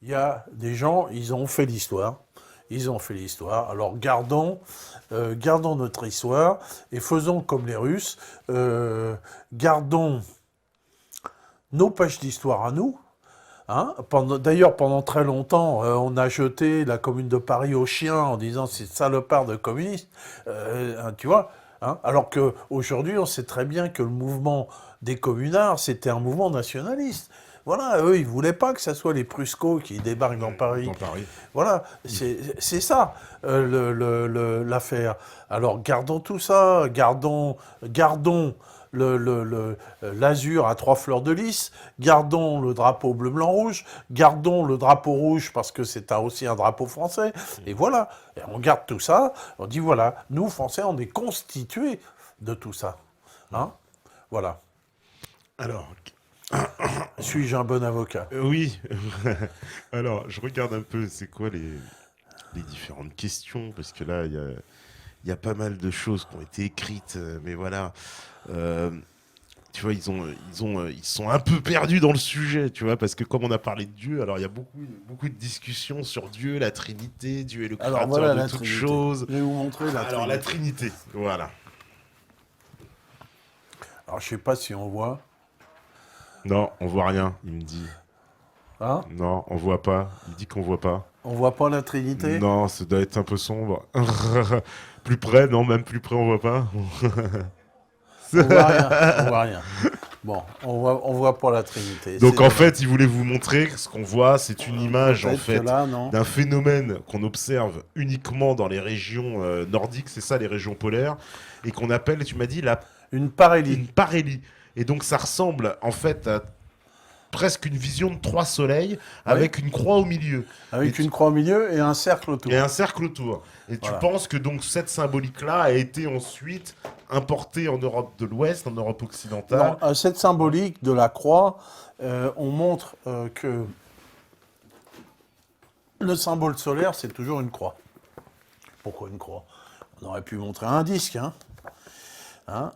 Il y a des gens, ils ont fait l'histoire. Ils ont fait l'histoire. Alors gardons notre histoire et faisons comme les Russes. Gardons nos pages d'histoire à nous. Hein. D'ailleurs, pendant très longtemps, on a jeté la Commune de Paris aux chiens en disant c'est salopard de communistes. Hein, tu vois. Hein. Alors qu'aujourd'hui, on sait très bien que le mouvement des communards, c'était un mouvement nationaliste. Voilà, eux, ils voulaient pas que ce soit les Prusco qui débarquent dans Paris. Dans Paris. Voilà, c'est ça l'affaire. Alors gardons tout ça, gardons l'azur à trois fleurs de lys, gardons le drapeau bleu, blanc, rouge, gardons le drapeau rouge parce que c'est aussi un drapeau français. Et voilà, et on garde tout ça, on dit voilà, nous Français, on est constitués de tout ça. Hein, voilà. Alors, Suis-je un bon avocat? oui. Alors, je regarde un peu, c'est quoi les différentes questions, parce que là, il y a pas mal de choses qui ont été écrites, mais voilà. Euh, Tu vois, ils sont un peu perdus dans le sujet, tu vois, parce que comme on a parlé de Dieu, alors il y a beaucoup de discussions sur Dieu, la Trinité, Dieu est le Alors créateur voilà de la toutes Trinité. choses. Je vais vous montrer la Alors la Trinité. Trinité, voilà. Alors je sais pas si on voit. Non, on voit rien, il me dit. Hein? Non, on voit pas. Il dit qu'on voit pas. On voit pas la Trinité? Non, ça doit être un peu sombre. Plus près, non, même plus près, on voit pas. On voit rien. On voit rien. Bon, on voit pas la Trinité. C'est Donc en dommage. fait, il voulait vous montrer que ce qu'on voit, c'est une image en Peut-être que fait là, non. d'un phénomène qu'on observe uniquement dans les régions nordiques, c'est ça les régions polaires, et qu'on appelle, tu m'as dit, Une parélie. une parélie. Et donc ça ressemble en fait à presque une vision de trois soleils Oui. avec une croix au milieu. Et, Avec une croix au milieu et un cercle et autour. un cercle autour. Et tu Voilà. penses que donc cette symbolique-là a été ensuite importée en Europe de l'Ouest, en Europe occidentale. Non, cette symbolique de la croix, on montre que le symbole solaire, c'est toujours une croix. Pourquoi une croix? On aurait pu montrer un disque. Hein. Hein,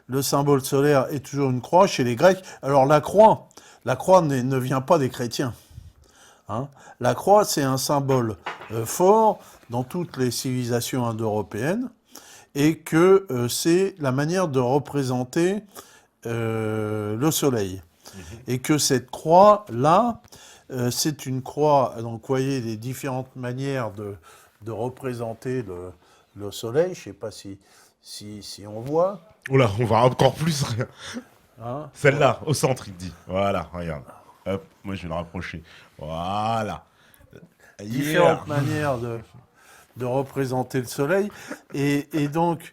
le symbole solaire est toujours une croix chez les Grecs. Alors la croix ne vient pas des chrétiens. Hein. La croix, c'est un symbole fort dans toutes les civilisations indo-européennes et que c'est la manière de représenter le soleil. Et que cette croix-là, c'est une croix, donc vous voyez les différentes manières de représenter le soleil, je ne sais pas si on voit. Oh là, on va encore plus. Hein. Celle-là, au centre, il te dit. Voilà, regarde. Hop, moi je vais le rapprocher. Voilà. Yeah. Différentes manières de représenter le soleil. Et donc,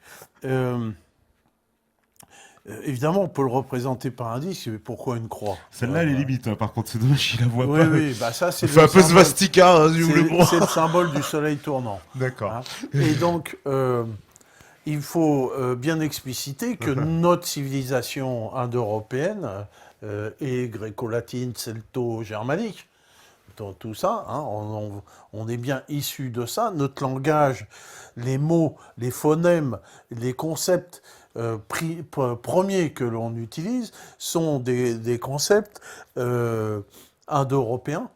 évidemment, on peut le représenter par un disque, mais pourquoi une croix? Celle-là, elle est limite, hein. Par contre, c'est dommage, il la voit Oui, pas. oui, bah ça c'est On fait le un peu symbole, svastika, hein, si vous voulez. Bon. c'est le symbole du soleil tournant. D'accord. Hein. Et donc, il faut bien expliciter que notre civilisation indo-européenne est gréco-latine, celto-germanique, tout ça, hein, on est bien issu de ça. Notre langage, les mots, les phonèmes, les concepts premiers que l'on utilise sont des concepts indo-européens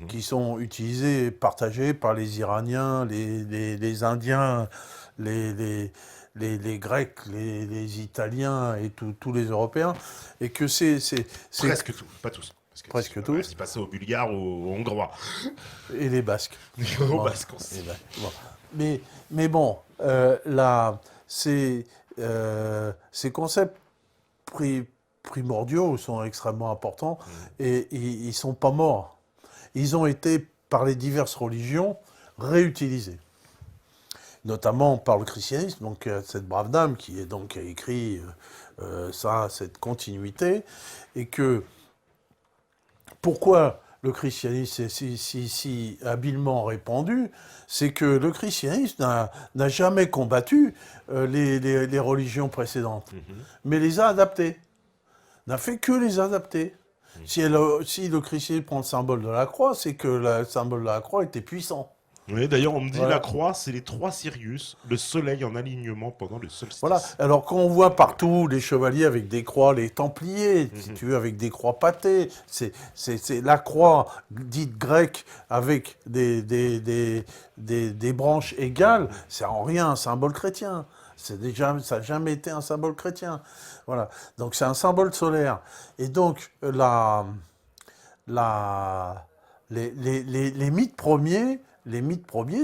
qui sont utilisés, partagés par les Iraniens, les Indiens, les, les, les Grecs, les Italiens et tous les Européens, et que c'est Presque tout, pas tous. Parce que presque je tous, dis pas ça aux Bulgares ou aux Hongrois. et les Basques. Aux Bon, Basques aussi. bon. Mais bon, là, ces concepts primordiaux sont extrêmement importants et ils ne sont pas morts. Ils ont été, par les diverses religions, réutilisés. Notamment par le christianisme, donc cette brave dame qui a écrit ça, cette continuité, et que pourquoi le christianisme est si habilement répandu, c'est que le christianisme n'a jamais combattu les religions précédentes, mais les a adaptées. N'a fait que les adapter. Si le christianisme prend le symbole de la croix, c'est que le symbole de la croix était puissant. Oui, d'ailleurs, on me dit Voilà. la croix, c'est les 3 Sirius, le soleil en alignement pendant le solstice. Voilà. Alors quand on voit partout les chevaliers avec des croix, les templiers, si tu veux, avec des croix pâtées, c'est la croix dite grecque avec des branches égales, c'est en rien un symbole chrétien. Ça n'a jamais été un symbole chrétien. Voilà. Donc c'est un symbole solaire. Et donc la, les mythes premiers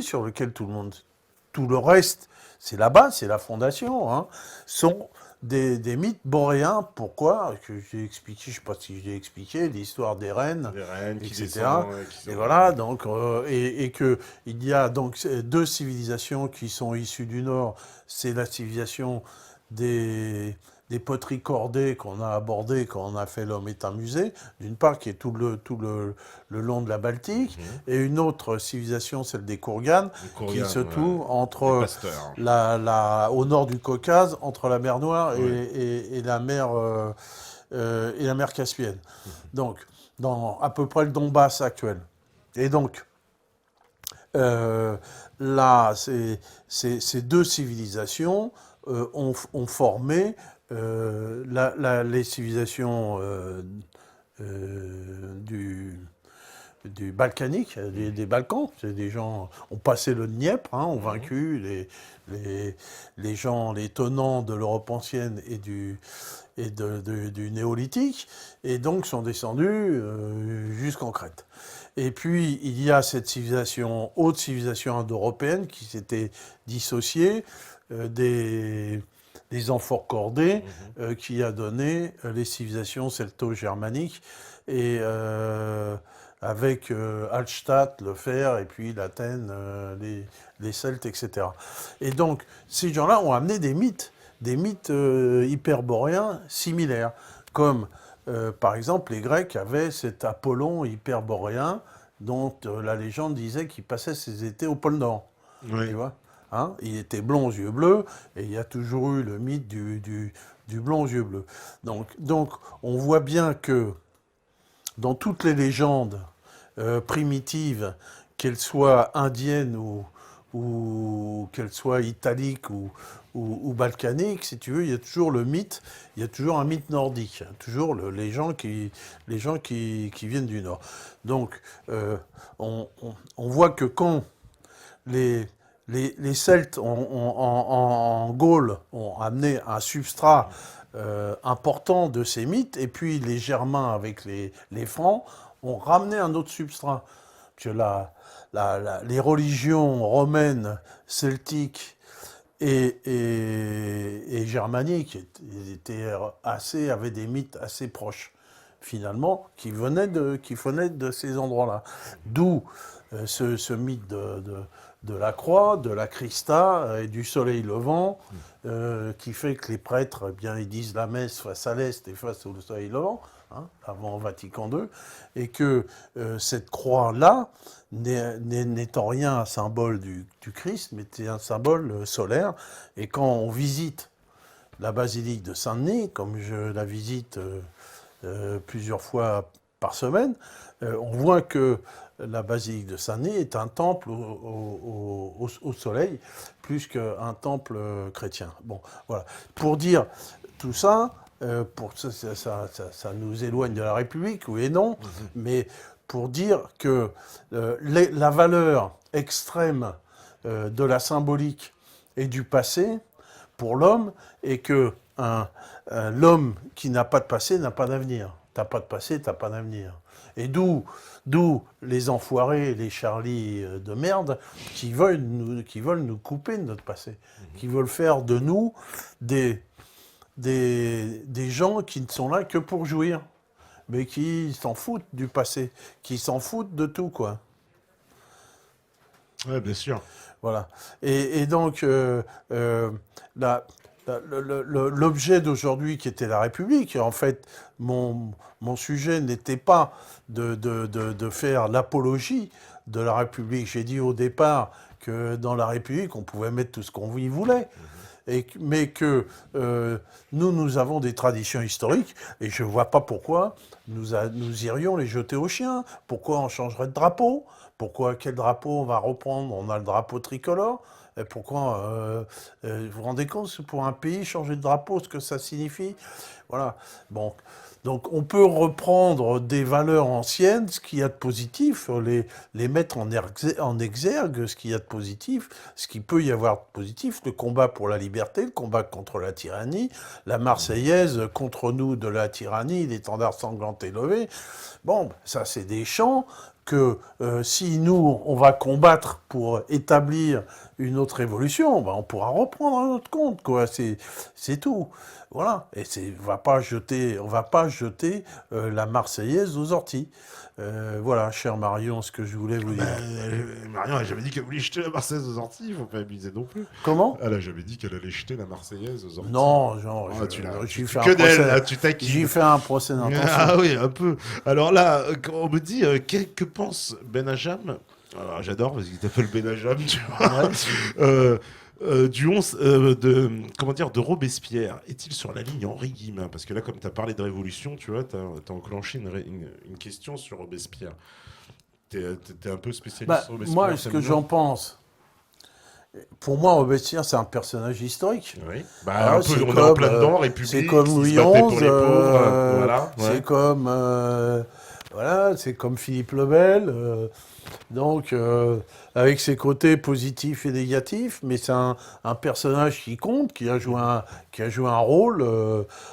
sur lesquels tout le reste, c'est la base, c'est la fondation, hein, sont des mythes boréens. Pourquoi? Que j'ai expliqué, je ne sais pas si j'ai expliqué, l'histoire des reines, Les reines qui etc. descendent. Et voilà, donc, et que il y a donc deux civilisations qui sont issues du Nord. C'est la civilisation des poteries cordées qu'on a abordées quand on a fait L'Homme est un musée, d'une part, qui est tout le long de la Baltique, et une autre civilisation, celle des Kourganes, qui se trouve entre au nord du Caucase, entre la mer Noire et la mer Caspienne. Donc, dans à peu près le Donbass actuel. Et donc, là, ces deux civilisations ont formé les civilisations du balkanique, des Balkans. C'est des gens ont passé le Dniepr, hein, ont vaincu les gens, les tenants de l'Europe ancienne et du néolithique, et donc sont descendus jusqu'en Crète. Et puis, il y a cette civilisation, haute civilisation indo-européenne, qui s'était dissociée des amphores cordés, qui a donné les civilisations celto-germaniques, et avec Hallstatt, le fer, et puis l'Athènes, les Celtes, etc. Et donc, ces gens-là ont amené des mythes hyperboréens similaires, comme par exemple les Grecs avaient cet Apollon hyperboréen dont la légende disait qu'il passait ses étés au pôle Nord. Oui. Tu vois, hein, il était blond aux yeux bleus, et il y a toujours eu le mythe du blond aux yeux bleus. Donc on voit bien que dans toutes les légendes primitives, qu'elles soient indiennes ou qu'elles soient italiques ou balkaniques, si tu veux, il y a toujours le mythe, il y a toujours un mythe nordique, hein, toujours les gens qui viennent du Nord. Donc, on voit que quand les Celtes en Gaule ont amené un substrat important de ces mythes, et puis les Germains avec les Francs ont ramené un autre substrat. Parce que les religions romaines, celtiques et germaniques avaient des mythes assez proches, finalement, qui venaient de ces endroits-là. D'où ce mythe de la croix, de la Christa et du soleil levant, qui fait que les prêtres, eh bien, ils disent la messe face à l'est et face au soleil levant, hein, avant Vatican II, et que cette croix-là n'est en rien un symbole du Christ, mais c'est un symbole solaire. Et quand on visite la basilique de Saint-Denis, comme je la visite plusieurs fois par semaine, on voit que la basilique de Saint-Denis est un temple au soleil, plus qu'un temple chrétien. Bon, voilà. Pour dire tout ça, ça nous éloigne de la République, oui et non, mais pour dire que la valeur extrême de la symbolique et du passé pour l'homme est que l'homme qui n'a pas de passé n'a pas d'avenir. T'as pas de passé, t'as pas d'avenir. Et d'où les enfoirés, les Charlie de merde, qui veulent nous couper de notre passé, qui veulent faire de nous des gens qui ne sont là que pour jouir, mais qui s'en foutent du passé, qui s'en foutent de tout, quoi. Oui, bien sûr. Voilà. Et donc, l'objet d'aujourd'hui, qui était la République, en fait, mon sujet n'était pas de faire l'apologie de la République. J'ai dit au départ que dans la République, on pouvait mettre tout ce qu'on y voulait. mais que nous avons des traditions historiques, et je ne vois pas pourquoi nous irions les jeter aux chiens. Pourquoi on changerait de drapeau? Quel drapeau on va reprendre? On a le drapeau tricolore. Et pourquoi vous vous rendez compte, pour un pays, changer de drapeau, ce que ça signifie? Voilà. Bon. Donc on peut reprendre des valeurs anciennes, ce qu'il y a de positif, les mettre en exergue, ce qu'il y a de positif, ce qu'il peut y avoir de positif, le combat pour la liberté, le combat contre la tyrannie, la Marseillaise contre nous de la tyrannie, l'étendard sanglant est levé. Bon, ça c'est des chants que si nous, on va combattre pour établir une autre évolution, ben, on pourra reprendre à notre compte, quoi. C'est tout. Voilà. Et on va pas jeter la Marseillaise aux orties. Voilà, cher Marion, ce que je voulais vous dire. Marion a jamais dit qu'elle voulait jeter la Marseillaise aux orties, il faut pas abuser non plus. Comment? Elle a jamais dit qu'elle allait jeter la Marseillaise aux orties. Non, genre, tu connais, là, tu taquines. J'y fais un procès d'intention. Ah oui, un peu. Alors là, quand on me dit, que pense Benajam? Alors j'adore parce qu'il t'appelle Benajam, tu vois. Du 11 de Robespierre, est-il sur la ligne Henri Guillemin? Parce que là, comme tu as parlé de révolution, tu vois, tu as enclenché une question sur Robespierre. Tu es un peu spécialiste sur Robespierre. Moi, ce que j'en pense, pour moi, Robespierre, c'est un personnage historique. Oui. Voilà, un peu, on est en plein dedans, République, c'est comme qui Louis se battait XI, pour les pauvres, voilà. c'est comme, voilà, c'est comme Philippe le Bel. Donc, avec ses côtés positifs et négatifs, mais c'est un personnage qui compte, qui a joué un rôle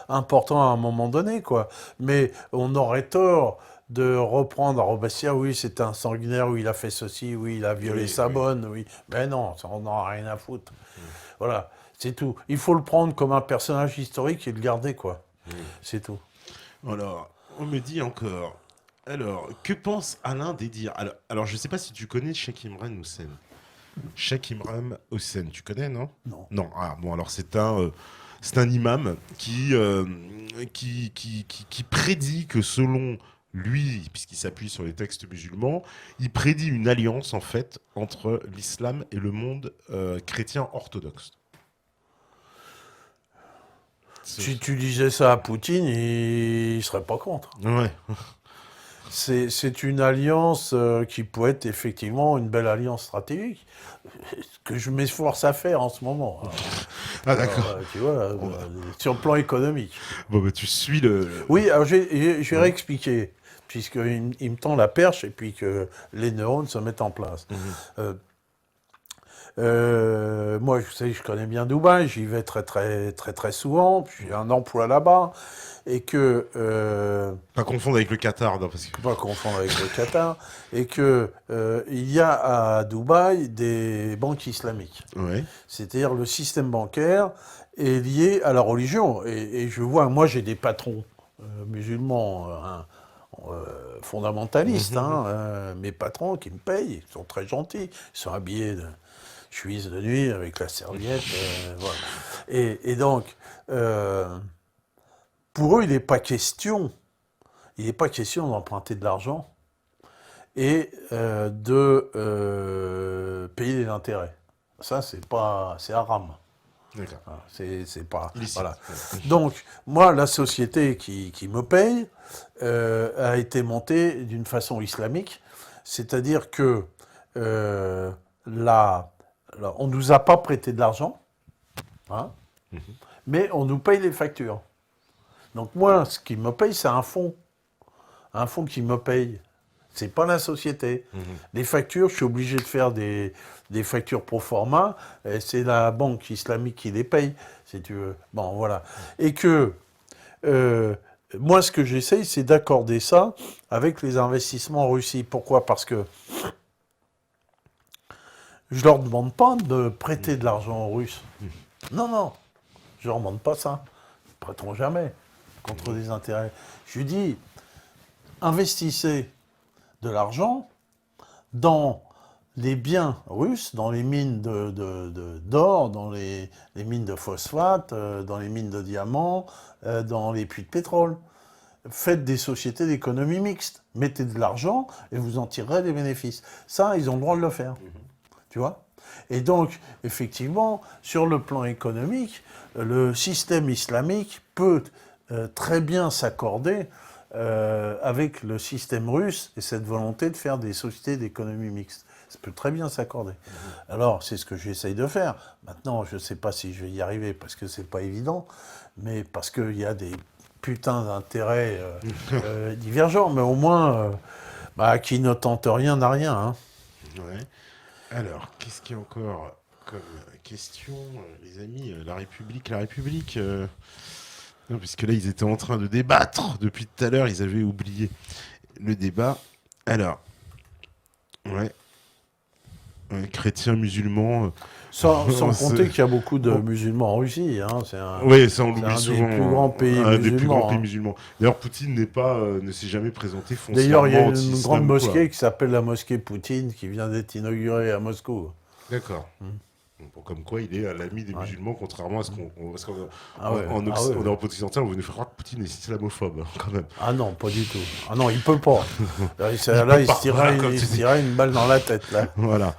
important à un moment donné, quoi. Mais on aurait tort de reprendre à Robespierre, oui, c'est un sanguinaire, oui, il a fait ceci, oui, il a violé sa bonne, oui. Mais non, ça, on n'en a rien à foutre. Voilà, c'est tout. Il faut le prendre comme un personnage historique et le garder, quoi. C'est tout. Alors, on me dit encore... Alors, que pense Alain Dédir? Alors, je ne sais pas si tu connais Cheikh Imran Hussein. Cheikh Imran Hussein, tu connais, non? Non. Non. Ah, bon, alors c'est un imam qui prédit que selon lui, puisqu'il s'appuie sur les textes musulmans, il prédit une alliance, en fait, entre l'islam et le monde chrétien orthodoxe. Si tu disais ça à Poutine, il ne serait pas contre. Ouais. C'est une alliance qui peut être effectivement une belle alliance stratégique, que je m'efforce à faire en ce moment. Ah, d'accord. Tu vois, sur le plan économique. Bon, bah, tu suis le... Oui, alors je vais réexpliquer, puisqu'il il me tend la perche et puis que les neurones se mettent en place. Moi, je connais bien Dubaï, j'y vais très, très, très, très souvent, puis j'ai un emploi là-bas, et que... Pas confondre avec le Qatar, non, parce que... Pas confondre avec le Qatar, et que il y a à Dubaï des banques islamiques. Ouais. C'est-à-dire le système bancaire est lié à la religion. Et je vois, moi j'ai des patrons musulmans fondamentalistes, mes patrons qui me payent, ils sont très gentils, ils sont habillés de chemise de nuit avec la serviette. Voilà. Et donc, pour eux, il n'est pas question d'emprunter de l'argent et de payer des intérêts. Ça, c'est haram. D'accord. C'est pas... Illicite. Voilà. Donc, moi, la société qui me paye a été montée d'une façon islamique, c'est-à-dire que on ne nous a pas prêté de l'argent, mais on nous paye les factures. Donc moi, ce qui me paye, c'est un fonds qui me paye. C'est pas la société. Les factures, je suis obligé de faire des factures pro forma, et c'est la banque islamique qui les paye, si tu veux. Bon, voilà. Et que moi, ce que j'essaye, c'est d'accorder ça avec les investissements en Russie. Pourquoi? Parce que je leur demande pas de prêter de l'argent aux Russes. Non, non, je leur demande pas ça. Ils ne prêteront jamais contre des intérêts. Je lui dis, investissez de l'argent dans les biens russes, dans les mines d'or, dans les mines de phosphate, dans les mines de diamants, dans les puits de pétrole. Faites des sociétés d'économie mixte. Mettez de l'argent et vous en tirerez des bénéfices. Ça, ils ont le droit de le faire. Tu vois ? Et donc, effectivement, sur le plan économique, le système islamique peut très bien s'accorder avec le système russe et cette volonté de faire des sociétés d'économie mixte. Ça peut très bien s'accorder. Alors, c'est ce que j'essaye de faire. Maintenant, je ne sais pas si je vais y arriver parce que c'est pas évident, mais parce qu'il y a des putains d'intérêts divergents. Mais au moins, qui ne tente rien n'a rien. Hein. Ouais. Alors, qu'est-ce qu'il y a encore comme question, les amis? La République. Non, puisque là, ils étaient en train de débattre depuis tout à l'heure, ils avaient oublié le débat. Alors, ouais. Chrétiens, musulmans. Sans compter qu'il y a beaucoup de musulmans en Russie. Hein. Oui, ça on c'est l'oublie un souvent. des plus grands pays un musulmans. des plus grands pays hein. musulmans. D'ailleurs, Poutine ne s'est jamais présenté foncièrement D'ailleurs, il y a une anti-islam, grande quoi. mosquée qui s'appelle la mosquée Poutine qui vient d'être inaugurée à Moscou. D'accord. Bon, comme quoi, il est à l'ami des musulmans, contrairement à ce parce qu'en on est en occidental, on veut nous faire croire que Poutine est islamophobe, hein, quand même. Ah non, pas du tout. Ah non, il peut pas. Là, il se tirerait une balle dans la tête. Là. Voilà.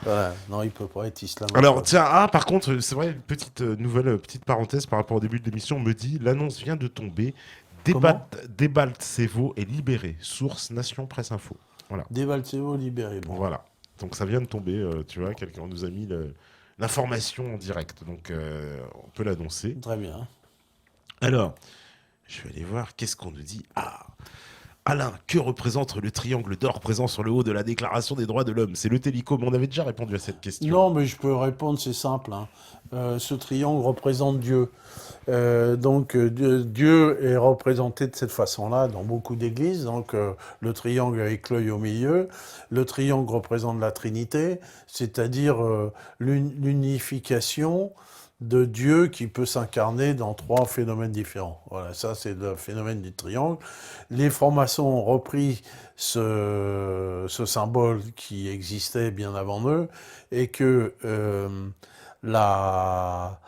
Non, il peut pas être islamophobe. Alors, tiens, par contre, c'est vrai, une petite petite parenthèse par rapport au début de l'émission, me dit, l'annonce vient de tomber, Debaltsevo est libéré. Source Nation Presse Info. Voilà. Debaltsevo libéré. Bon. Voilà. Donc ça vient de tomber, tu vois, quelqu'un nous a mis l'information en direct, donc on peut l'annoncer. Très bien. Alors, je vais aller voir, qu'est-ce qu'on nous dit? Alain, que représente le triangle d'or présent sur le haut de la Déclaration des droits de l'homme? C'est le télécom, on avait déjà répondu à cette question. Non, mais je peux répondre, c'est simple. Hein. Ce triangle représente Dieu. Donc Dieu est représenté de cette façon-là dans beaucoup d'églises. Donc le triangle avec l'œil au milieu. Le triangle représente la Trinité, c'est-à-dire l'unification de Dieu qui peut s'incarner dans trois phénomènes différents. Voilà, ça c'est le phénomène du triangle. Les francs-maçons ont repris ce symbole qui existait bien avant eux et que la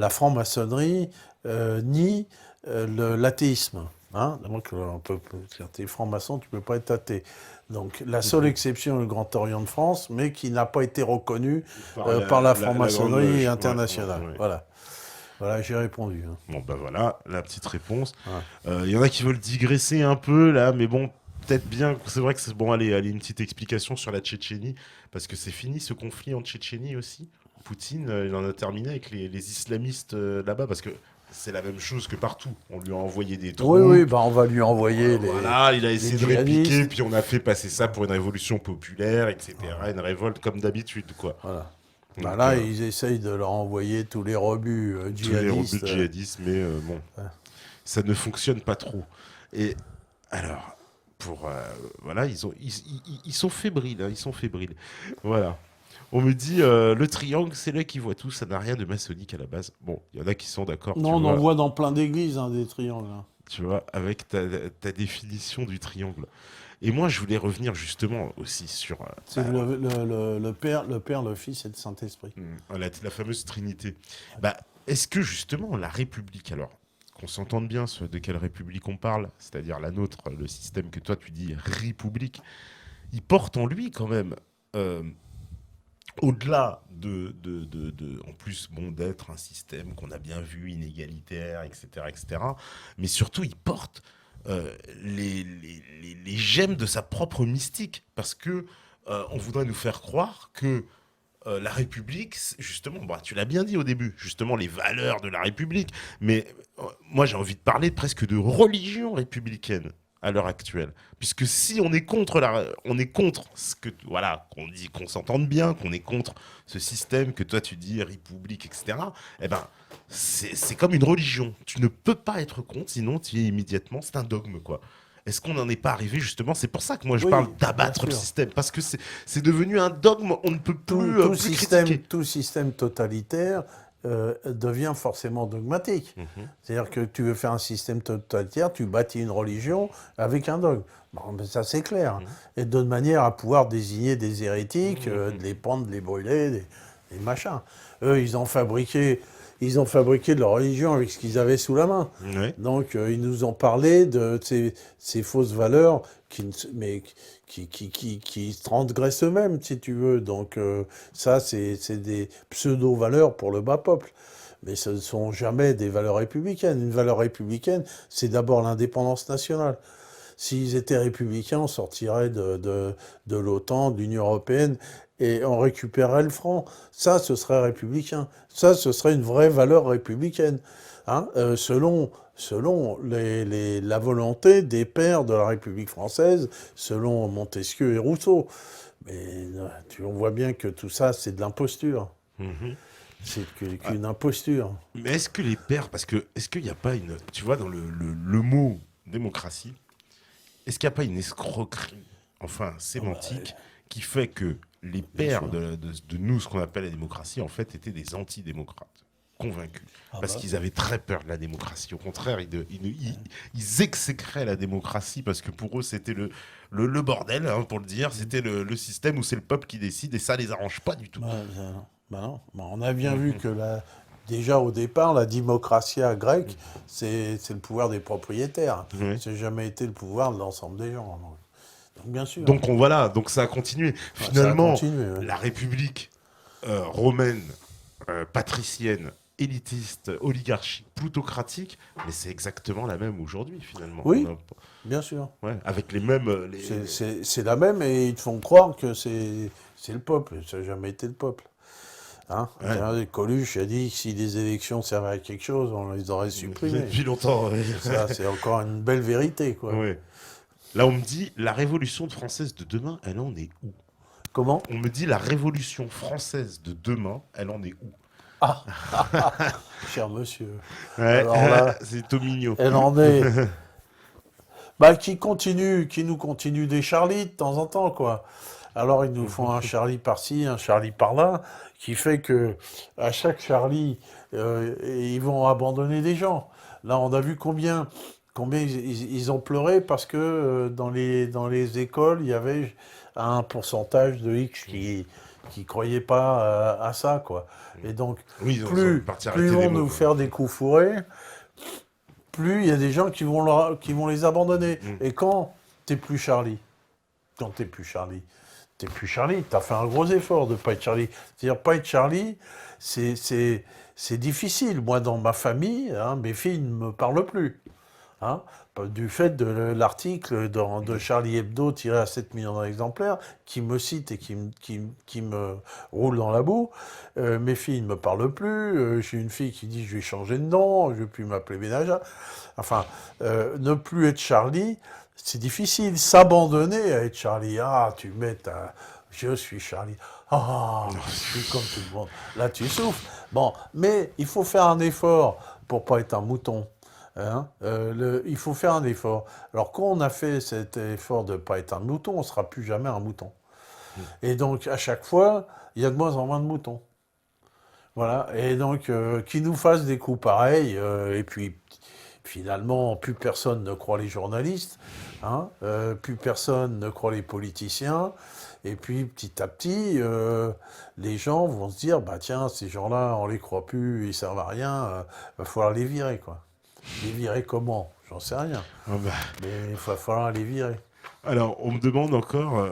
franc-maçonnerie nie l'athéisme. Hein. Donc, quand tu es franc-maçon, tu ne peux pas être athée. Donc, la seule exception est le Grand Orient de France, mais qui n'a pas été reconnu par la franc-maçonnerie internationale. Ouais. Voilà, j'ai répondu. Hein. Bon, ben voilà, la petite réponse. Il y en a qui veulent digresser un peu, là, mais bon, peut-être bien, c'est vrai que c'est bon, allez, une petite explication sur la Tchétchénie, parce que c'est fini ce conflit en Tchétchénie aussi. Poutine, il en a terminé avec les islamistes là-bas, parce que c'est la même chose que partout. On lui a envoyé des troupes. Oui, on va lui envoyer Voilà, il a essayé de répliquer, puis on a fait passer ça pour une révolution populaire, etc. Une révolte comme d'habitude, quoi. Voilà. Donc, là, ils essayent de leur envoyer tous les rebuts djihadistes. Tous les rebuts djihadistes, mais bon, ça ne fonctionne pas trop. Et alors, voilà, ils sont fébriles, hein, ils sont fébriles. Voilà. On me dit, le triangle, c'est là qu'ils voient tout, ça n'a rien de maçonnique à la base. Bon, il y en a qui sont d'accord. Non, on en voit dans plein d'églises, hein, des triangles. Hein. Tu vois, avec ta définition du triangle. Et moi, je voulais revenir justement aussi sur... c'est le Père, le Fils et le Saint-Esprit. La fameuse Trinité. Est-ce que justement, la République, alors, qu'on s'entende bien de quelle République on parle, c'est-à-dire la nôtre, le système que toi tu dis République, il porte en lui quand même... au-delà en plus, bon, d'être un système qu'on a bien vu, inégalitaire, etc., mais surtout, il porte les gemmes de sa propre mystique, parce que on voudrait nous faire croire que la République, justement, tu l'as bien dit au début, justement, les valeurs de la République, mais moi, j'ai envie de parler presque de religion républicaine à l'heure actuelle, puisque si on est contre ce que qu'on dit, qu'on s'entende bien, qu'on est contre ce système que toi tu dis république, etc. Eh ben c'est comme une religion. Tu ne peux pas être contre, sinon tu es immédiatement, c'est un dogme, quoi. Est-ce qu'on n'en est pas arrivé justement? C'est pour ça que moi je parle d'abattre le système, parce que c'est devenu un dogme. On ne peut plus critiquer. Tout système totalitaire devient forcément dogmatique. C'est-à-dire que tu veux faire un système totalitaire, tu bâtis une religion avec un dogme. Bon, ça c'est clair. Et de manière à pouvoir désigner des hérétiques, de les pendre, de les brûler, des machins. Eux, ils ont fabriqué ils ont fabriqué de leur religion avec ce qu'ils avaient sous la main. Ouais. Donc, ils nous ont parlé de ces fausses valeurs qui transgressent eux-mêmes, si tu veux. Donc, ça, c'est des pseudo-valeurs pour le bas peuple. Mais ce ne sont jamais des valeurs républicaines. Une valeur républicaine, c'est d'abord l'indépendance nationale. S'ils étaient républicains, on sortirait de l'OTAN, de l'Union européenne, et on récupérerait le franc. Ça, ce serait républicain. Ça, ce serait une vraie valeur républicaine. Hein, selon la volonté des pères de la République française, selon Montesquieu et Rousseau. Mais on voit bien que tout ça, c'est de l'imposture. Mhm. C'est Ah, qu'une imposture. mais est-ce que les pères, parce que est-ce qu'il n'y a pas une, tu vois, dans le mot démocratie, est-ce qu'il n'y a pas une escroquerie, enfin Ah bah, sémantique, qui fait que les bien pères sûr. de nous, ce qu'on appelle la démocratie, en fait, étaient des antidémocrates, convaincus, Ah parce bah, qu'ils avaient très peur de la démocratie. Au contraire, ils exécraient la démocratie parce que pour eux, c'était le bordel, hein, pour le dire, c'était le système où c'est le peuple qui décide et ça les arrange pas du tout. bah, non. Bah, on a bien vu Mhm. que déjà au départ, la démocratia grecque, c'est le pouvoir des propriétaires. Ouais. C'est jamais été le pouvoir de l'ensemble des gens. Donc, bien sûr, Voilà, donc ça a continué. ouais, ça a Finalement, continué. Ouais. la République romaine, patricienne, élitiste, oligarchique, plutocratique, mais c'est exactement la même aujourd'hui finalement. Oui, bien sûr. Ouais, avec les mêmes. C'est la même et ils te font croire que c'est le peuple. Ça n'a jamais été le peuple. Hein, Ouais. Coluche a dit que si les élections servaient à quelque chose, on les aurait supprimées. Depuis longtemps. Ouais. Ça, c'est encore une belle vérité, quoi. Ouais. Là, on me dit la Révolution française de demain, elle en est où? Comment? On me dit la Révolution française de demain, elle en est où? Ah, cher monsieur. Ouais, Alors là, c'est Tomigno. elle en est. Bah, qui nous continue des Charlie de temps en temps, quoi. Alors, ils nous font un Charlie par-ci, un Charlie par-là, qui fait que à chaque Charlie, ils vont abandonner des gens. Là, on a vu combien ils ont pleuré parce que dans les écoles, il y avait un pourcentage de X qui croyait pas à ça, quoi. Et donc, Oui, ils sont partis plus ils arrêter des vont mots, nous quoi. faire des coups fourrés, plus il y a des gens qui vont les abandonner. Mm. Et quand t'es plus Charlie, t'es plus Charlie, t'as fait un gros effort de pas être Charlie. C'est-à-dire, pas être Charlie, c'est difficile. Moi, dans ma famille, hein, mes filles ne me parlent plus. Hein, du fait de l'article de Charlie Hebdo tiré à 7 millions d'exemplaires, qui me cite et qui me roule dans la boue. Mes filles ne me parlent plus. J'ai une fille qui dit je vais changer de nom, je ne vais plus m'appeler Ménageur. Enfin, ne plus être Charlie, c'est difficile. S'abandonner à être Charlie. Ah, tu mets ta... Je suis Charlie. Ah, je suis comme tout le monde. Là, tu souffres. Bon, mais il faut faire un effort pour pas être un mouton. Hein, il faut faire un effort. Alors, quand on a fait cet effort de ne pas être un mouton, on ne sera plus jamais un mouton. Et donc, à chaque fois, il y a de moins en moins de moutons. Voilà. Et donc, qu'ils nous fassent des coups pareils, et puis, finalement, plus personne ne croit les journalistes, hein, plus personne ne croit les politiciens. Et puis, petit à petit, les gens vont se dire, bah tiens, ces gens-là, on les croit plus, ils servent à rien, va falloir les virer, quoi. Les virer comment? J'en sais rien. Ah bah. Mais il va falloir les virer. Alors, on me demande encore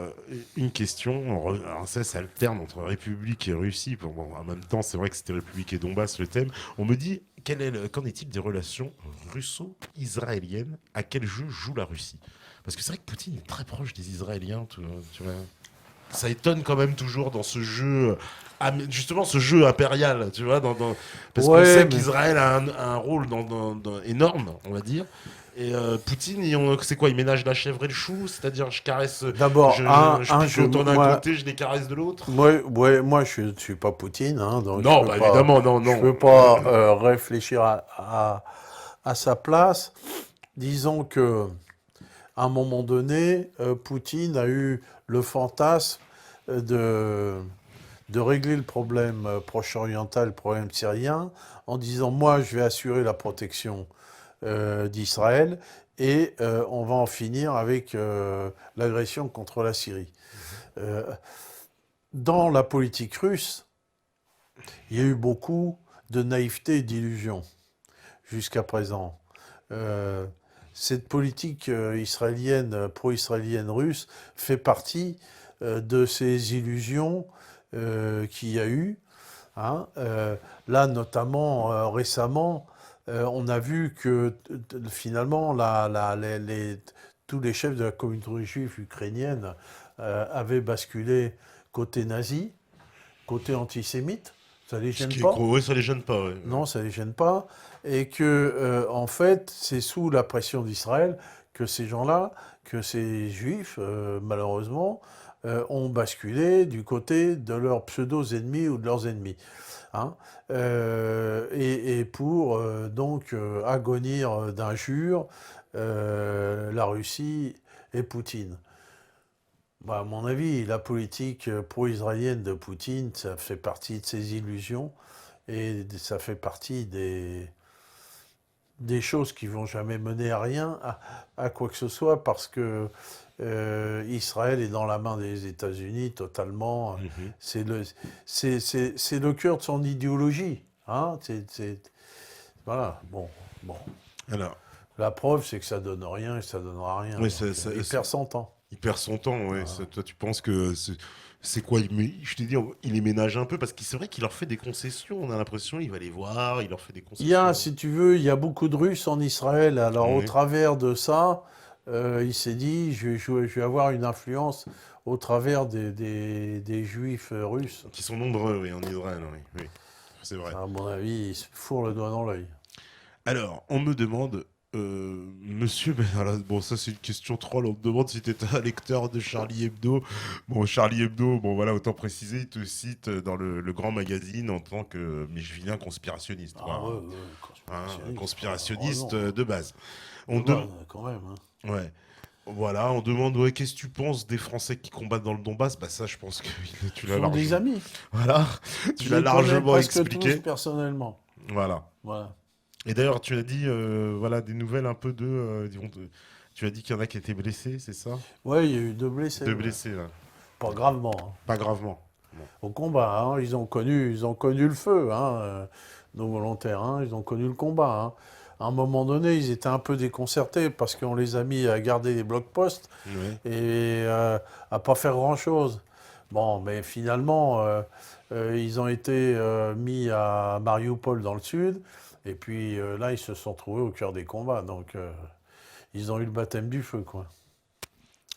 une question. Alors, ça s'alterne entre République et Russie. Bon, en même temps, c'est vrai que c'était République et Donbass le thème. On me dit, qu'en est-il des relations russo-israéliennes? À quel jeu joue la Russie? Parce que c'est vrai que Poutine est très proche des Israéliens. Tu vois. Ça étonne quand même toujours dans ce jeu, justement ce jeu impérial, tu vois, parce qu'on Ouais, sait mais qu'Israël a un rôle énorme, on va dire. Et Poutine, c'est quoi? Il ménage la chèvre et le chou, c'est-à-dire je caresse, d'abord, je pique autant d'un côté, je les caresse de l'autre. moi, je ne suis pas Poutine, hein, donc Non, bah évidemment, non, je non. peux pas réfléchir à sa place. Disons que à un moment donné, Poutine a eu le fantasme de, de régler le problème proche-oriental, le problème syrien, en disant moi je vais assurer la protection d'Israël et on va en finir avec l'agression contre la Syrie. Euh, dans la politique russe, il y a eu beaucoup de naïveté et d'illusion jusqu'à présent. Cette politique israélienne, pro-israélienne russe fait partie de ces illusions qu'il y a eu. Hein. Là, notamment, récemment, on a vu que finalement, tous les chefs de la communauté juive ukrainienne avaient basculé côté nazi, côté antisémite. Ça les Ce gêne qui est pas? gros, ouais, ça les gêne pas. Ouais. Non, ça les gêne pas. Et que, en fait, c'est sous la pression d'Israël que ces gens-là, que ces juifs, malheureusement, ont basculé du côté de leurs pseudo-ennemis ou de leurs ennemis. Hein. Et pour donc agonir d'injures la Russie et Poutine. Bah, à mon avis, la politique pro-israélienne de Poutine, ça fait partie de ses illusions et ça fait partie des choses qui vont jamais mener à rien, à quoi que ce soit, parce que Israël est dans la main des États-Unis totalement. Mhm. C'est le cœur de son idéologie. Hein. Voilà, bon. Alors, La preuve, c'est que ça donne rien et ça donnera rien. ouais, Donc, il perd son temps. il perd son temps, ouais. Voilà. Toi, tu penses que c'est quoi je t'ai dit, il les ménage un peu parce que c'est vrai qu'il leur fait des concessions. On a l'impression, il va les voir, il leur fait des Il y a, concessions. si tu veux, il y a beaucoup de Russes en Israël. Alors, au Oui. travers de ça, il s'est dit, je vais avoir une influence au travers des Juifs russes. Qui sont nombreux, oui, en Israël, oui. Oui. C'est vrai. À mon avis, il se fourre le doigt dans l'œil. Alors, on me demande, monsieur, ben voilà, bon, ça c'est une question troll. On me demande si tu étais un lecteur de Charlie Hebdo. Bon, Charlie Hebdo, bon voilà, autant préciser, il te cite dans le grand magazine en tant que mais je vilain conspirationniste. Ah Quoi, ouais, un conspirationniste. conspirationniste Oh non, de base. On de dem- base, quand même. Hein. Ouais. Voilà, on demande ouais, qu'est-ce que tu penses des Français qui combattent dans le Donbass? Bah ça, je pense que tu Ce l'as sont des largement. amis. Voilà, tu Je l'as les connais largement presque tous expliqué. personnellement. Voilà. Voilà. Et d'ailleurs, tu as dit, voilà, des nouvelles un peu tu as dit qu'il y en a qui étaient blessés, c'est ça? Ouais, il y a eu deux blessés. Deux Ouais. blessés, là. Pas gravement. Hein. Pas gravement. Bon. Au combat, hein, ils ont connu le feu, hein, nos volontaires, hein, ils ont connu le combat. Hein. À un moment donné, ils étaient un peu déconcertés parce qu'on les a mis à garder les blocs-postes Ouais. et à pas faire grand-chose. Bon, mais finalement, ils ont été mis à Mariupol dans le sud, et puis là, ils se sont trouvés au cœur des combats. Donc, ils ont eu le baptême du feu, quoi.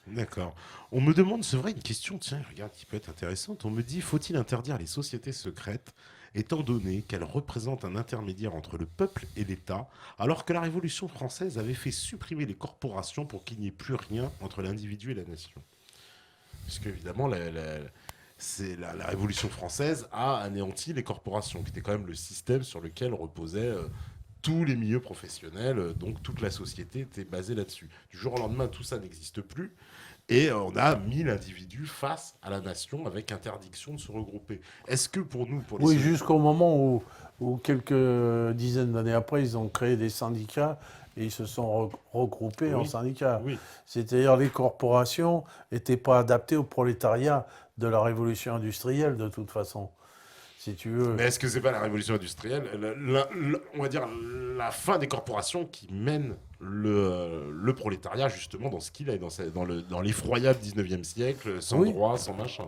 D'accord. On me demande, c'est vrai, une question, tiens, regarde, qui peut être intéressante. On me dit, faut-il interdire les sociétés secrètes, étant donné qu'elles représentent un intermédiaire entre le peuple et l'État, alors que la Révolution française avait fait supprimer les corporations pour qu'il n'y ait plus rien entre l'individu et la nation? Parce qu'évidemment, la Révolution française a anéanti les corporations, qui était quand même le système sur lequel reposaient tous les milieux professionnels, donc toute la société était basée là-dessus. Du jour au lendemain, tout ça n'existe plus. Et on a mis l'individu face à la nation avec interdiction de se regrouper. Est-ce que pour nous, pour les Oui, jusqu'au moment où quelques dizaines d'années après, ils ont créé des syndicats et ils se sont regroupés en Oui, syndicats. oui. C'est-à-dire les corporations n'étaient pas adaptées au prolétariat de la révolution industrielle de toute façon, si tu veux. Mais est-ce que c'est pas la révolution industrielle, on va dire la fin des corporations qui mène le prolétariat justement dans ce qu'il est, dans l'effroyable 19e siècle, sans Oui, droit, sans machin.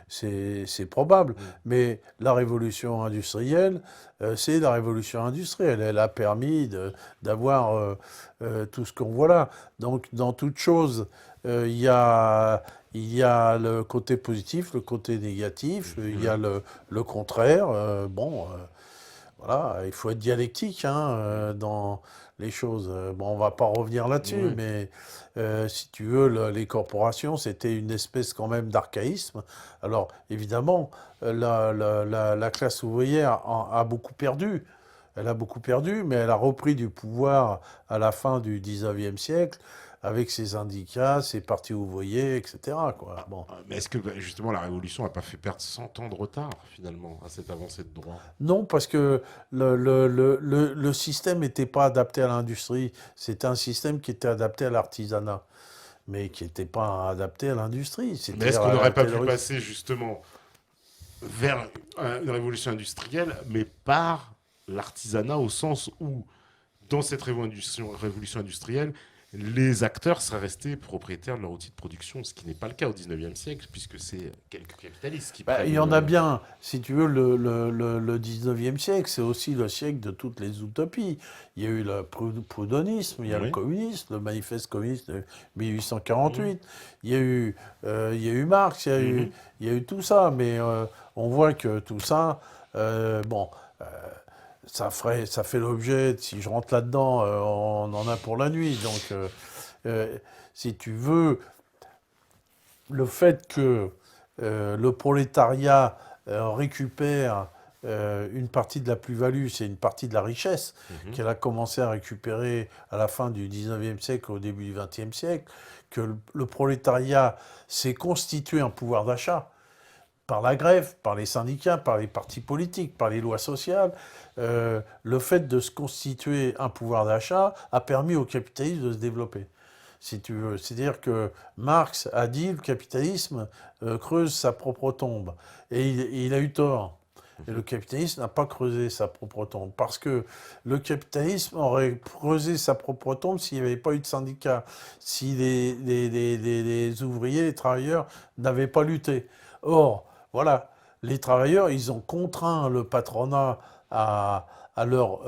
C'est probable. Mm. Mais la révolution industrielle, c'est la révolution industrielle. Elle a permis d'avoir tout ce qu'on voit là. Donc, dans toute chose, il y a le côté positif, le côté négatif, il y a le contraire. Voilà, il faut être dialectique hein, dans les choses. Bon, on va pas revenir là-dessus, Ouais. mais si tu veux, les corporations, c'était une espèce quand même d'archaïsme. Alors, évidemment, la classe ouvrière a beaucoup perdu. Elle a beaucoup perdu, mais elle a repris du pouvoir à la fin du 19e siècle avec ses syndicats, ses partis ouvriers, etc. Quoi. Bon. Mais est-ce que justement la révolution n'a pas fait perdre 100 ans de retard finalement à cette avancée de droit? Non, parce que le système n'était pas adapté à l'industrie. C'était un système qui était adapté à l'artisanat, mais qui n'était pas adapté à l'industrie. Mais est-ce C'est-à-dire qu'on à n'aurait la pas pu telle- passer justement vers une révolution industrielle, mais par l'artisanat au sens où, dans cette révolution industrielle, les acteurs seraient restés propriétaires de leur outil de production, ce qui n'est pas le cas au 19e siècle, puisque c'est quelques capitalistes qui Bah, il prennent... y en a bien, si tu veux, le 19e siècle, c'est aussi le siècle de toutes les utopies. Il y a eu le proudhonisme, il y a le Oui. communisme, le manifeste communiste de 1848, il y a eu Marx, Mhm. il y a eu tout ça, mais on voit que tout ça, bon, euh, ça fait l'objet, si je rentre là-dedans, on en a pour la nuit. Donc, si tu veux, le fait que le prolétariat récupère une partie de la plus-value, c'est une partie de la richesse Mhm. qu'elle a commencé à récupérer à la fin du 19e siècle, au début du 20e siècle, que le prolétariat s'est constitué un pouvoir d'achat par la grève, par les syndicats, par les partis politiques, par les lois sociales. Le fait de se constituer un pouvoir d'achat a permis au capitalisme de se développer, si tu veux. C'est-à-dire que Marx a dit le capitalisme creuse sa propre tombe. Et il a eu tort. Et le capitalisme n'a pas creusé sa propre tombe. Parce que le capitalisme aurait creusé sa propre tombe s'il n'y avait pas eu de syndicats, si les ouvriers, les travailleurs n'avaient pas lutté. Or, voilà, les travailleurs, ils ont contraint le patronat à, à leur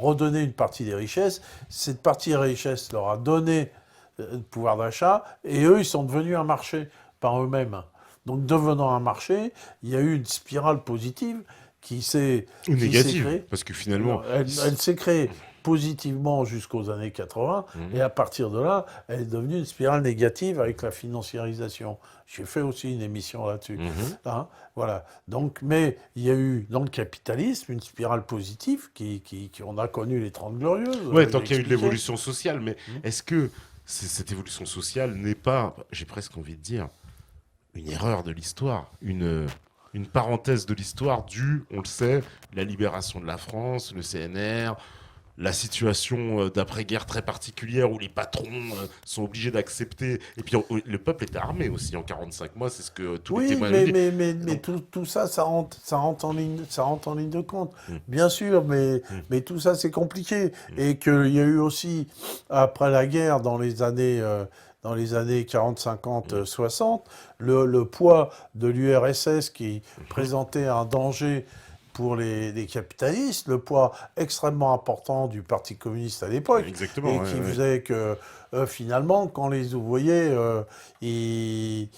redonner une partie des richesses. Cette partie des richesses leur a donné de pouvoir d'achat, et eux, ils sont devenus un marché par eux-mêmes. Donc, devenant un marché, il y a eu une spirale positive Ou qui s'est négative, créée. parce que finalement... Elle s'est créée positivement jusqu'aux années 80, et Mhm. à partir de là, elle est devenue une spirale négative avec la financiarisation. J'ai fait aussi une émission là-dessus. Mhm. Hein, voilà. Donc, mais il y a eu dans le capitalisme une spirale positive on a connu les 30 Glorieuses, Ouais, je tant l'ai qu'il y a eu de expliqué. l'évolution sociale, mais est-ce que cette évolution sociale n'est pas, j'ai presque envie de dire, une erreur de l'histoire, une parenthèse de l'histoire due, on le sait, la libération de la France, le CNR, la situation d'après-guerre très particulière où les patrons sont obligés d'accepter. Et puis le peuple était armé aussi en 45 mois, c'est ce que tous les Oui, témoins nous disent. mais Donc, tout ça, ça rentre en ligne de compte. hum, Bien sûr, hum, mais tout ça, c'est compliqué. hum, Et qu'il y a eu aussi, après la guerre, dans les années 40, 50, hum, 60, le poids de l'URSS qui hum, présentait un danger pour les capitalistes, le poids extrêmement important du Parti communiste à l'époque, exactement, et ouais, qui ouais. faisait que finalement, quand les ouvriers, ils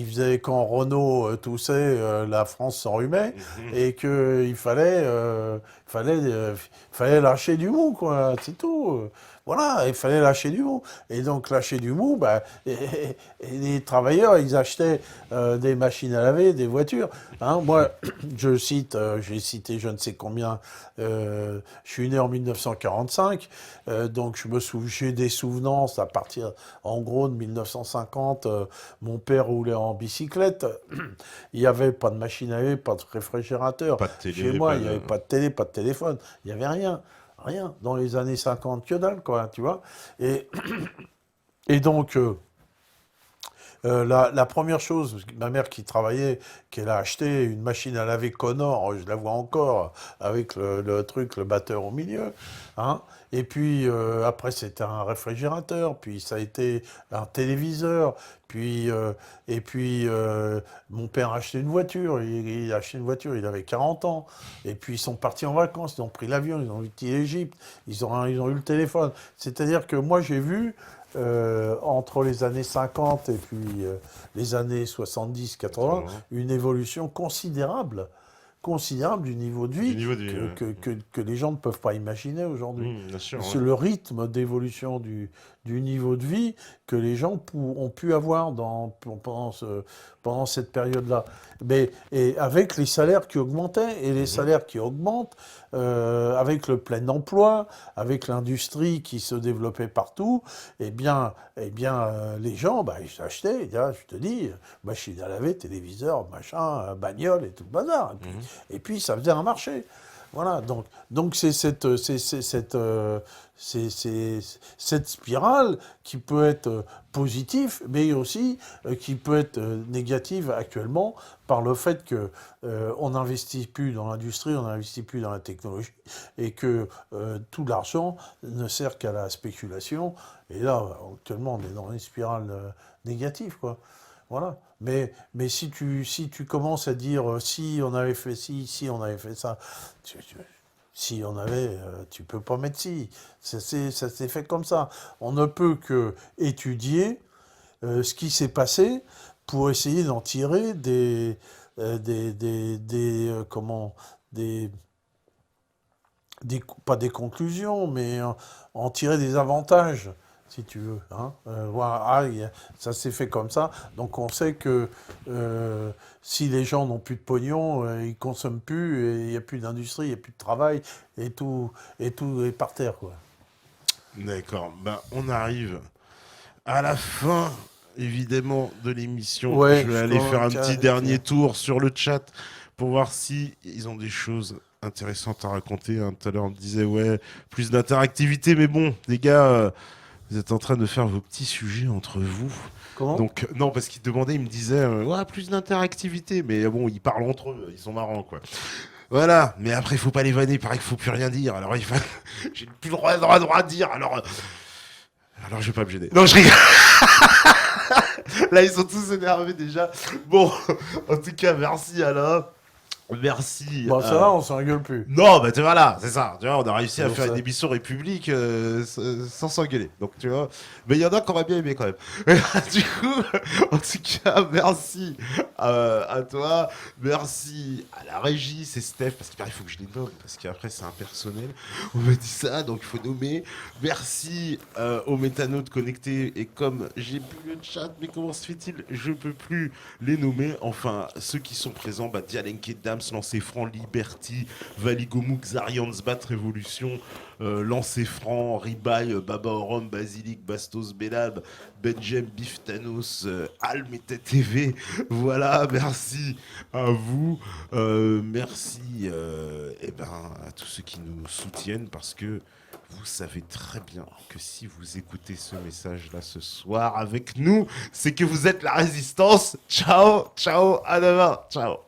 faisaient quand Renault toussait, la France s'enrhumait, Mhm. et qu'il fallait lâcher du mou, quoi, c'est tout. Voilà, il fallait lâcher du mou. Et donc, lâcher du mou, bah, et les travailleurs, ils achetaient des machines à laver, des voitures. Hein, moi, j'ai cité je ne sais combien, je suis né en 1945, donc j'ai des souvenances à partir, en gros, de 1950. Mon père roulait en bicyclette, il n'y avait pas de machine à laver, pas de réfrigérateur. Pas de Chez télé, moi, pas il n'y de... avait pas de télé, pas de téléphone, il n'y avait rien. Rien. Dans les années 50, que dalle, quoi, tu vois. Et, et donc, la première chose, ma mère qui travaillait, qu'elle a acheté une machine à laver Connor, je la vois encore, avec le truc, le batteur au milieu. Hein. Et puis après, c'était un réfrigérateur, puis ça a été un téléviseur, puis, et puis mon père a acheté une voiture, il a acheté une voiture, il avait 40 ans. Et puis ils sont partis en vacances, ils ont pris l'avion, ils ont visité l'Égypte, ils ont eu le téléphone. C'est-à-dire que moi, j'ai vu entre les années 50 et puis les années 70-80, 80. une évolution considérable du niveau de Du vie niveau du... que les gens ne peuvent pas imaginer aujourd'hui. Bien sûr, ouais. C'est le rythme d'évolution du niveau de vie que les gens ont pu avoir pendant cette période-là. Et avec les salaires qui augmentaient, et les salaires qui augmentent, avec le plein emploi, avec l'industrie qui se développait partout, les gens, ils achetaient, je te dis, machine à laver, téléviseur, machin, bagnole et tout le bazar. Et puis ça faisait un marché. Voilà, donc c'est cette spirale qui peut être positive, mais aussi qui peut être négative actuellement par le fait que on n'investit plus dans l'industrie, on n'investit plus dans la technologie, et que tout l'argent ne sert qu'à la spéculation. Et là, actuellement, on est dans une spirale négative, quoi. Voilà. Mais si tu commences à dire si on avait fait ci, si on avait fait ça, si on avait, tu peux pas mettre si. Ça s'est fait comme ça. On ne peut que étudier ce qui s'est passé pour essayer d'en tirer comment, des, pas des conclusions, mais en tirer des avantages, si tu veux. Hein. Voilà, ça s'est fait comme ça. Donc on sait que si les gens n'ont plus de pognon, ils consomment plus, et il n'y a plus d'industrie, il n'y a plus de travail, et tout est par terre, quoi. D'accord. Ben, on arrive à la fin, évidemment, de l'émission. Ouais, Je vais aller faire un petit dernier tour sur le chat pour voir si ils ont des choses intéressantes à raconter. Hein. Tout à l'heure, on me disait, ouais, plus d'interactivité. Mais bon, les gars, vous êtes en train de faire vos petits sujets entre vous. Comment? Donc, non, parce qu'ils demandaient, ils me disaient, ouais, plus d'interactivité. Mais bon, ils parlent entre eux, ils sont marrants, quoi. Voilà, mais après, il faut pas les vanner, il paraît qu'il faut plus rien dire. Alors, j'ai plus le droit de dire. Alors, je vais pas me gêner. Non, je rigole. Là, ils sont tous énervés déjà. Bon, en tout cas, merci Alain. Merci. Bon, ça va, on s'en rigole plus. Non, bah tu vois là, c'est ça. Tu vois, on a réussi à Donc faire ça- une émission république sans s'engueuler. Donc tu vois, mais il y en a qui auraient bien aimé quand même. Du coup, en tout cas, merci à toi, merci à la régie, c'est Steph, parce qu'il faut que je les nomme, parce qu'après c'est impersonnel. On m'a dit ça, donc il faut nommer. Merci aux métanautes connectés, et comme j'ai plus le chat, mais comment se fait-il? Je peux plus les nommer. Enfin, ceux qui sont présents, bah, Dialenke Dams, Lancer Franc, Liberty, Valigomou, Xarian, Zbat, Révolution, Lancer Franc, Ribaille, Baba Orom, Basilic, Bastos, Belab, Benjem, Bif Thanos, Alm et TV. Voilà, merci à vous. Merci à tous ceux qui nous soutiennent, parce que vous savez très bien que si vous écoutez ce message-là ce soir avec nous, c'est que vous êtes la résistance. Ciao, ciao, à demain, ciao.